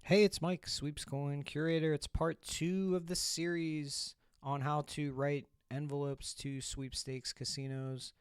Hey, it's Mike, Sweeps Coin Curator. It's part two of the series on how to write envelopes to sweepstakes casinos,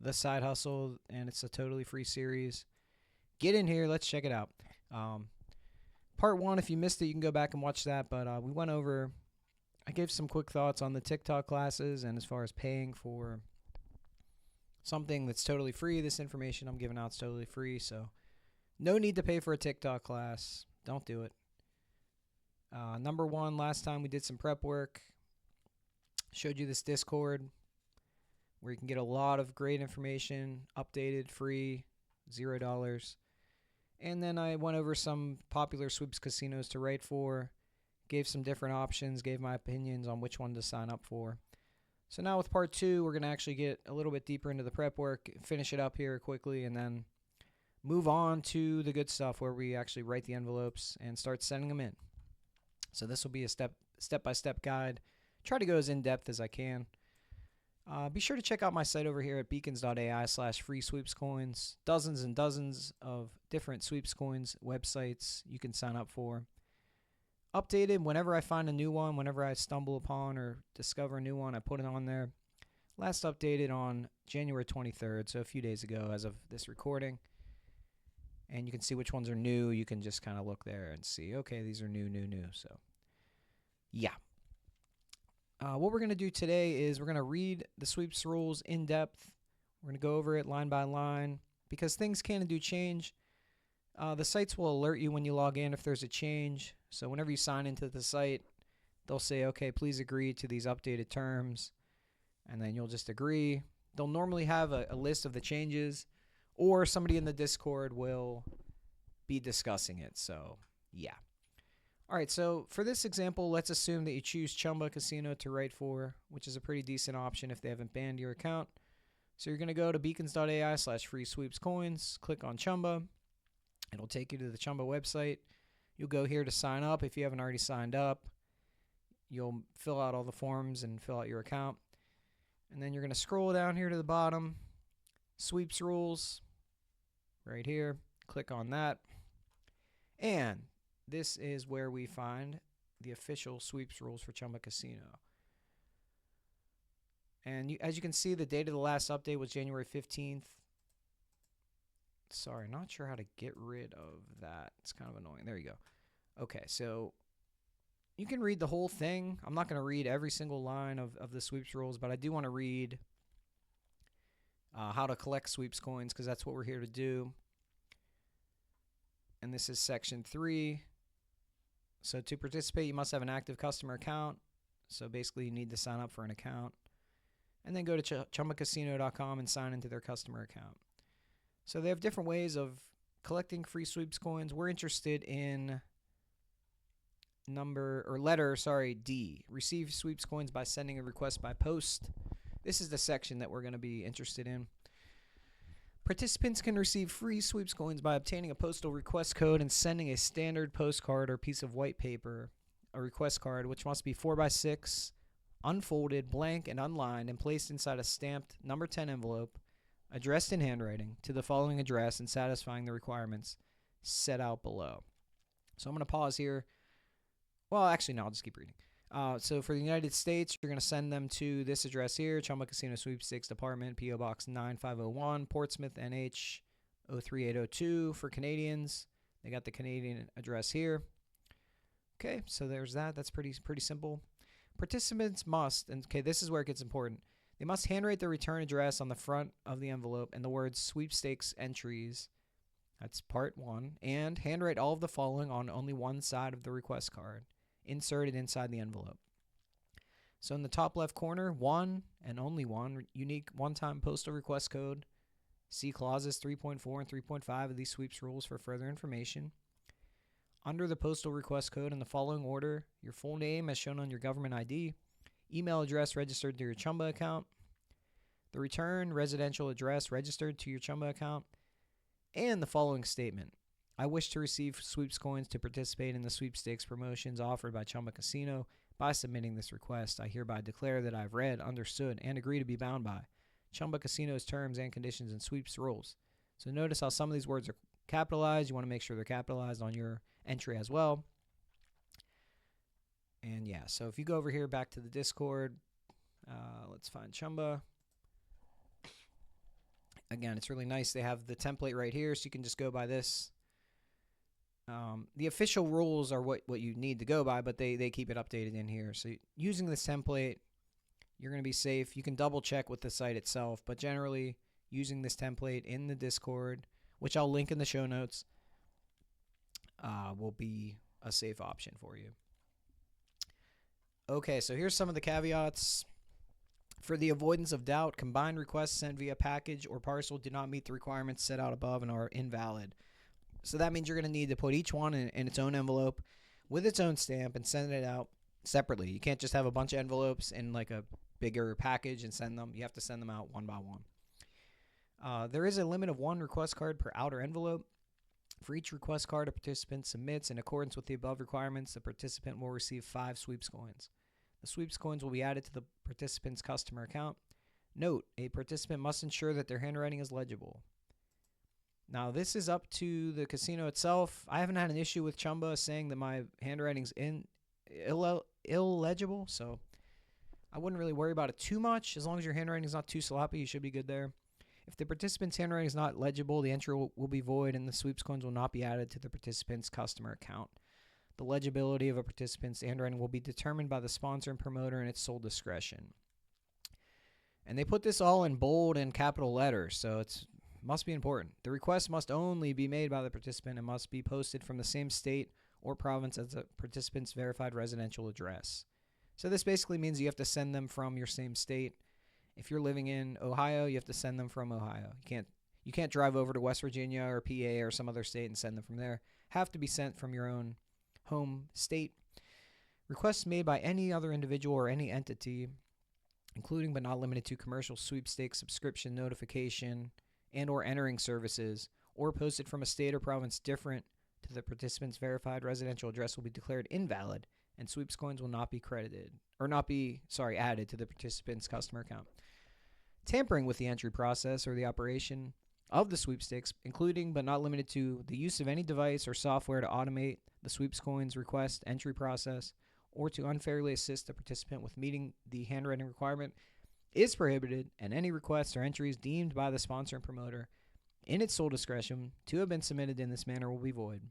the side hustle, and it's a totally free series. Get in here, let's check it out. Um, Part one, if you missed it, you can go back and watch that. But we went over, I gave some quick thoughts on the TikTok classes and as far as paying for something that's totally free. This information I'm giving out is totally free, so no need to pay for a TikTok class. Don't do it. Number one, last time we did some prep work, showed you this Discord where you can get a lot of great information, updated, free, $0. And then I went over some popular sweeps casinos to write for, gave some different options, gave my opinions on which one to sign up for. So now with part two, we're going to actually get a little bit deeper into the prep work, finish it up here quickly, and then move on to the good stuff where we actually write the envelopes and start sending them in. So this will be a step-by-step guide. Try to go as in-depth as I can. Be sure to check out my site over here at beacons.ai/free sweeps coins. Dozens and dozens of different sweeps coins websites you can sign up for. Updated whenever I find a new one, whenever I stumble upon or discover a new one, I put it on there. Last updated on January 23rd, so a few days ago as of this recording. And you can see which ones are new. You can just kind of look there and see, okay, these are new. So, yeah. What we're going to do today is we're going to read the sweeps rules in depth. We're going to go over it line by line because things can and do change. The sites will alert you when you log in if there's a change. So whenever you sign into the site, they'll say, okay, please agree to these updated terms. And then you'll just agree. They'll normally have a list of the changes, or somebody in the Discord will be discussing it. So, yeah. All right, so for this example, let's assume that you choose Chumba Casino to write for, which is a pretty decent option if they haven't banned your account. So you're going to go to beacons.ai/free sweeps coins, click on Chumba. It'll take you to the Chumba website. You'll go here to sign up if you haven't already signed up. You'll fill out all the forms and fill out your account. And then you're going to scroll down here to the bottom, sweeps rules, right here. Click on that. And this is where we find the official sweeps rules for Chumba Casino. And as you can see, the date of the last update was January 15th. Sorry, not sure how to get rid of that. It's kind of annoying. There you go. Okay, so you can read the whole thing. I'm not going to read every single line of the sweeps rules, but I do want to read how to collect sweeps coins because that's what we're here to do. And this is section 3. So to participate, you must have an active customer account. So basically, you need to sign up for an account. And then go to chumbacasino.com and sign into their customer account. So they have different ways of collecting free sweeps coins. We're interested in letter D. Receive sweeps coins by sending a request by post. This is the section that we're going to be interested in. Participants can receive free sweeps coins by obtaining a postal request code and sending a standard postcard or piece of white paper, a request card, which must be 4x6, unfolded, blank, and unlined, and placed inside a stamped number 10 envelope, addressed in handwriting, to the following address and satisfying the requirements set out below. So I'm going to pause here. Well, actually, no, I'll just keep reading. So for the United States, you're going to send them to this address here, Chumba Casino Sweepstakes Department, P.O. Box 9501, Portsmouth, NH 03802. For Canadians, they got the Canadian address here. Okay, so there's that. That's pretty simple. Participants must, and okay, this is where it gets important, they must handwrite their return address on the front of the envelope and the words sweepstakes entries. That's part 1. And handwrite all of the following on only one side of the request card, inserted inside the envelope. So in the top left corner, one and only one unique one-time postal request code. See clauses 3.4 and 3.5 of these sweeps rules for further information. Under the postal request code, in the following order, your full name as shown on your government ID, email address registered to your Chumba account, the return residential address registered to your Chumba account, and the following statement. I wish to receive sweeps coins to participate in the sweepstakes promotions offered by Chumba Casino. By submitting this request, I hereby declare that I have read, understood, and agree to be bound by Chumba Casino's terms and conditions and sweeps rules. So notice how some of these words are capitalized. You want to make sure they're capitalized on your entry as well. And yeah, so if you go over here back to the Discord, let's find Chumba. Again, it's really nice. They have the template right here, so you can just go by this. The official rules are what you need to go by, but they keep it updated in here. So using this template, you're going to be safe. You can double check with the site itself, but generally using this template in the Discord, which I'll link in the show notes, will be a safe option for you. Okay, so here's some of the caveats. For the avoidance of doubt, combined requests sent via package or parcel do not meet the requirements set out above and are invalid. So that means you're going to need to put each one in its own envelope with its own stamp and send it out separately. You can't just have a bunch of envelopes in like a bigger package and send them. You have to send them out one by one. There is a limit of 1 request card per outer envelope. For each request card a participant submits in accordance with the above requirements, the participant will receive 5 sweeps coins. The sweeps coins will be added to the participant's customer account. Note, a participant must ensure that their handwriting is legible. Now, this is up to the casino itself. I haven't had an issue with Chumba saying that my handwriting's illegible, so I wouldn't really worry about it too much. As long as your handwriting is not too sloppy, you should be good there. If the participant's handwriting is not legible, the entry will be void and the sweeps coins will not be added to the participant's customer account. The legibility of a participant's handwriting will be determined by the sponsor and promoter in its sole discretion. And they put this all in bold and capital letters, so it must be important. The request must only be made by the participant and must be posted from the same state or province as the participant's verified residential address. So this basically means you have to send them from your same state. If you're living in Ohio, you have to send them from Ohio. You can't drive over to West Virginia or PA or some other state and send them from there. Have to be sent from your own home state. Requests made by any other individual or any entity, including but not limited to commercial sweepstakes subscription notification and or entering services, or posted from a state or province different to the participant's verified residential address will be declared invalid, and sweeps coins will not be added to the participant's customer account. Tampering with the entry process or the operation of the sweepstakes, including but not limited to the use of any device or software to automate the sweeps coins request entry process, or to unfairly assist the participant with meeting the handwriting requirement, is prohibited, and any requests or entries deemed by the sponsor and promoter in its sole discretion to have been submitted in this manner will be void.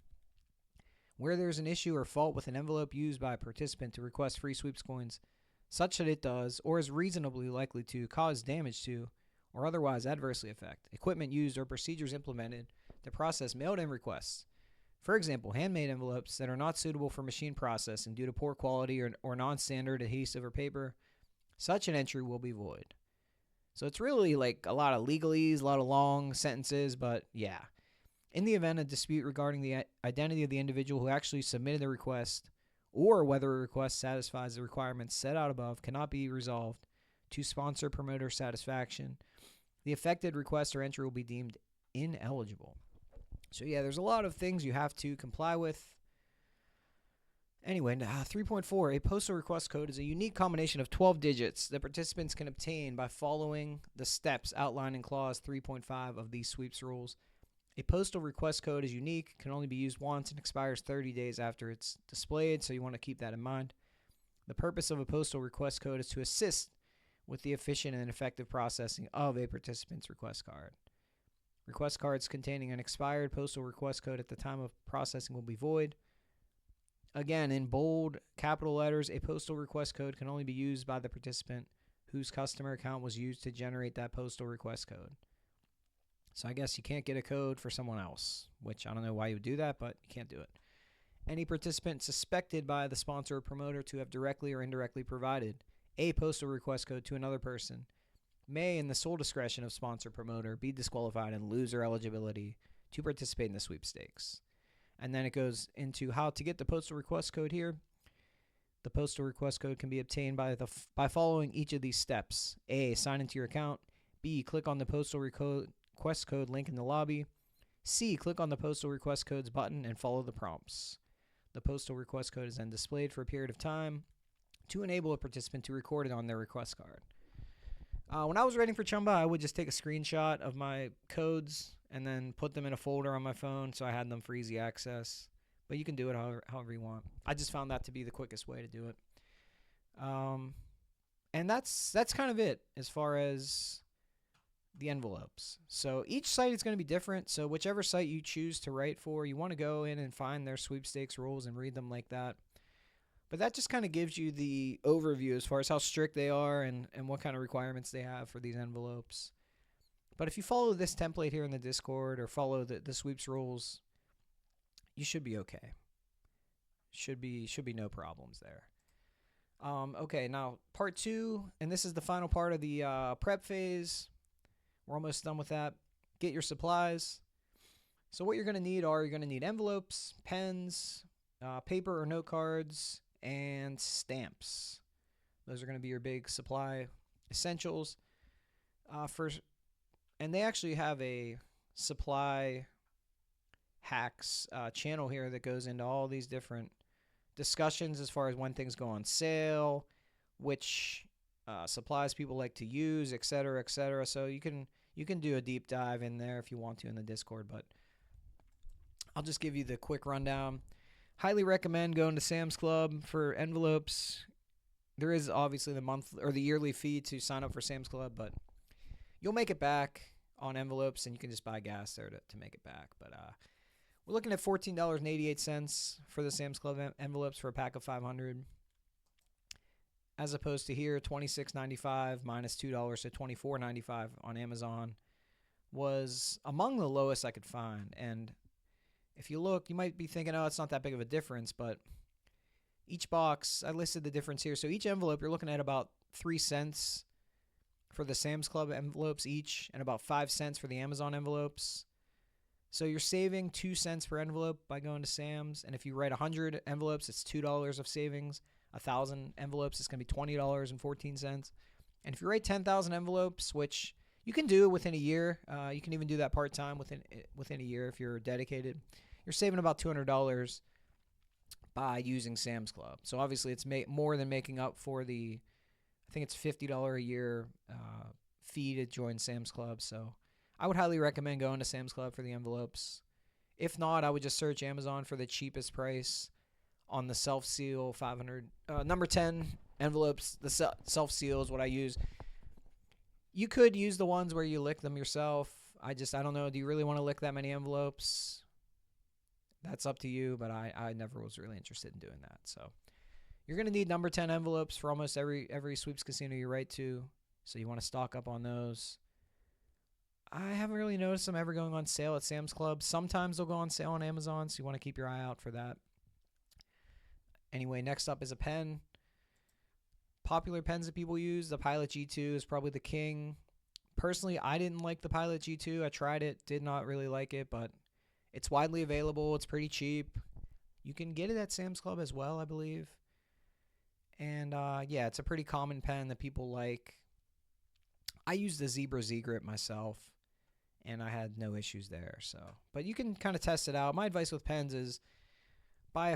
Where there is an issue or fault with an envelope used by a participant to request free sweeps coins, such that it does or is reasonably likely to cause damage to or otherwise adversely affect equipment used or procedures implemented to process mailed-in requests. For example, handmade envelopes that are not suitable for machine processing due to poor quality or non-standard adhesive or paper, such an entry will be void. So it's really like a lot of legalese, a lot of long sentences, but yeah. In the event of dispute regarding the identity of the individual who actually submitted the request, or whether a request satisfies the requirements set out above, cannot be resolved to sponsor promoter satisfaction, the affected request or entry will be deemed ineligible. So yeah, there's a lot of things you have to comply with. Anyway, 3.4, a postal request code is a unique combination of 12 digits that participants can obtain by following the steps outlined in Clause 3.5 of these sweeps rules. A postal request code is unique, can only be used once, and expires 30 days after it's displayed, so you want to keep that in mind. The purpose of a postal request code is to assist with the efficient and effective processing of a participant's request card. Request cards containing an expired postal request code at the time of processing will be void. Again, in bold capital letters, a postal request code can only be used by the participant whose customer account was used to generate that postal request code. So I guess you can't get a code for someone else, which I don't know why you would do that, but you can't do it. Any participant suspected by the sponsor or promoter to have directly or indirectly provided a postal request code to another person may, in the sole discretion of sponsor promoter, be disqualified and lose their eligibility to participate in the sweepstakes. And then it goes into how to get the postal request code here. The postal request code can be obtained by following each of these steps. A, sign into your account. B, click on the postal request code link in the lobby. C, click on the postal request codes button and follow the prompts. The postal request code is then displayed for a period of time to enable a participant to record it on their request card. When I was writing for Chumba, I would just take a screenshot of my codes and then put them in a folder on my phone so I had them for easy access. but you can do it however you want. I just found that to be the quickest way to do it. And that's kind of it as far as the envelopes. So each site is going to be different. So whichever site you choose to write for, you want to go in and find their sweepstakes rules and read them like that. But that just kind of gives you the overview as far as how strict they are and what kind of requirements they have for these envelopes. But if you follow this template here in the Discord or follow the sweeps rules, you should be okay. Should be no problems there. Okay, now part 2, and this is the final part of the prep phase. We're almost done with that. Get your supplies. So what you're going to need you're going to need envelopes, pens, paper or note cards, and stamps. Those are going to be your big supply essentials. And they actually have a supply hacks channel here that goes into all these different discussions as far as when things go on sale, which supplies people like to use, etc., etc. So you can do a deep dive in there if you want to in the Discord, but I'll just give you the quick rundown. Highly recommend going to Sam's Club for envelopes. There is obviously the monthly or the yearly fee to sign up for Sam's Club, but you'll make it back on envelopes, and you can just buy gas there to make it back. But we're looking at $14.88 for the Sam's Club envelopes for a pack of 500, as opposed to here $26.95 minus $2, so $24.95 on Amazon was among the lowest I could find. And if you look, you might be thinking, oh, it's not that big of a difference, but each box, I listed the difference here. So each envelope, you're looking at about 3 cents for the Sam's Club envelopes each, and about 5 cents for the Amazon envelopes. So you're saving 2 cents per envelope by going to Sam's. And if you write 100 envelopes, it's $2 of savings. 1,000 envelopes, it's going to be $20.14. And if you write 10,000 envelopes, which you can do within a year, you can even do that part-time within a year if you're dedicated, you're saving about $200 by using Sam's Club. So obviously it's more than making up for the, I think it's $50 a year fee to join Sam's Club. So I would highly recommend going to Sam's Club for the envelopes. If not, I would just search Amazon for the cheapest price on the self-seal 500 number 10 envelopes. The self-seal is what I use. You could use the ones where you lick them yourself. I don't know. Do you really want to lick that many envelopes? That's up to you, but I never was really interested in doing that. So you're going to need number 10 envelopes for almost every sweeps casino you write to. So you want to stock up on those. I haven't really noticed them ever going on sale at Sam's Club. Sometimes they'll go on sale on Amazon, so you want to keep your eye out for that. Anyway, next up is a pen. Popular pens that people use, the Pilot G2 is probably the king. Personally, I didn't like the Pilot G2. I tried it, did not really like it, but it's widely available. It's pretty cheap. You can get it at Sam's Club as well, I believe. And yeah, it's a pretty common pen that people like. I use the Zebra Z-Grip myself, and I had no issues there. So, but you can kind of test it out. My advice with pens is buy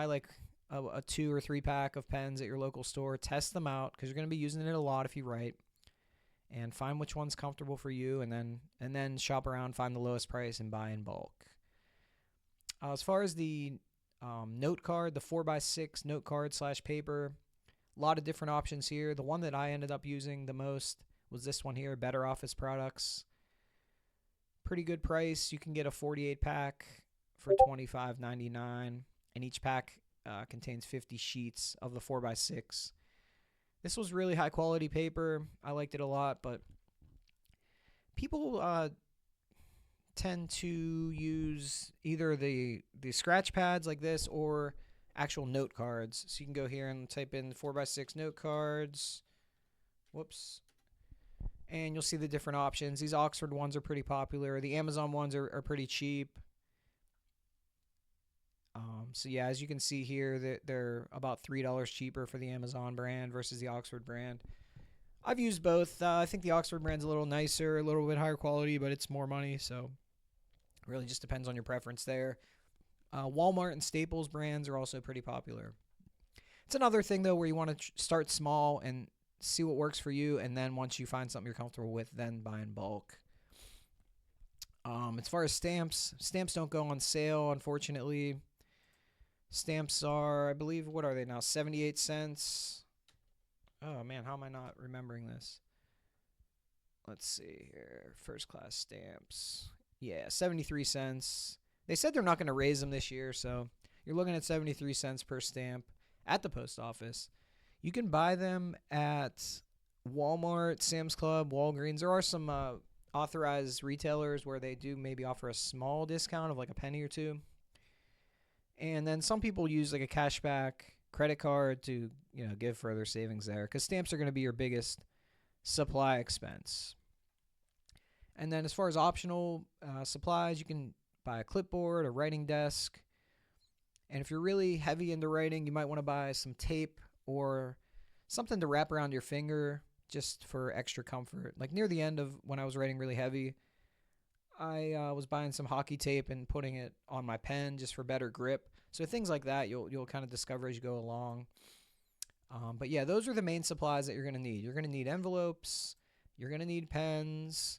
like a 2 or 3 pack of pens at your local store. Test them out because you're going to be using it a lot if you write, and find which one's comfortable for you, and then shop around, find the lowest price, and buy in bulk. As far as the note card, the 4x6 note card / paper, a lot of different options here. The one that I ended up using the most was this one here, Better Office Products. Pretty good price. You can get a 48 pack for $25.99, and each pack contains 50 sheets of the 4x6. This was really high quality paper. I liked it a lot, but people tend to use either the scratch pads like this or actual note cards. So you can go here and type in 4x6 note cards. Whoops. And you'll see the different options. These Oxford ones are pretty popular. The Amazon ones are pretty cheap. So yeah, as you can see here, they're about $3 cheaper for the Amazon brand versus the Oxford brand. I've used both. I think the Oxford brand's a little nicer, a little bit higher quality, but it's more money. So it really just depends on your preference there. Walmart and Staples brands are also pretty popular. It's another thing, though, where you want to start small and see what works for you, and then once you find something you're comfortable with, then buy in bulk. As far as stamps don't go on sale, unfortunately. Stamps are, I believe, what are they now? 78 cents. Oh man, how am I not remembering this? Let's see here. First class stamps. Yeah, 73 cents. They said they're not going to raise them this year, so you're looking at 73 cents per stamp at the post office. You can buy them at Walmart, Sam's Club, Walgreens. There are some authorized retailers where they do maybe offer a small discount of like a penny or two. And then some people use like a cashback credit card to, give further savings there, because stamps are going to be your biggest supply expense. And then as far as optional supplies, you can buy a clipboard, a writing desk. And if you're really heavy into writing, you might want to buy some tape or something to wrap around your finger just for extra comfort. Like near the end of when I was writing really heavy, I was buying some hockey tape and putting it on my pen just for better grip. So things like that you'll kind of discover as you go along. But yeah, those are the main supplies that you're going to need. You're going to need envelopes. You're going to need pens.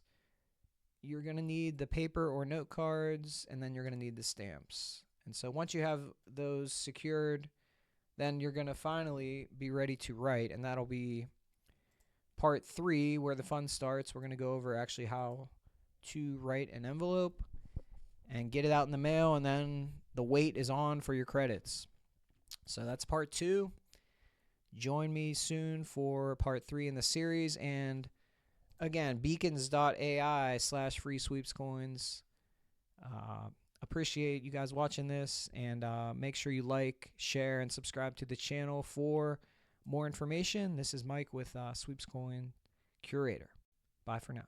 You're going to need the paper or note cards. And then you're going to need the stamps. And so once you have those secured, then you're going to finally be ready to write. And that'll be part 3 where the fun starts. We're going to go over actually how to write an envelope and get it out in the mail. And then the wait is on for your credits. So that's part 2. Join me soon for part 3 in the series. And again, beacons.ai/free sweeps coins. Appreciate you guys watching this, and make sure you like, share, and subscribe to the channel for more information. This is Mike with Sweeps Coin Curator. Bye for now.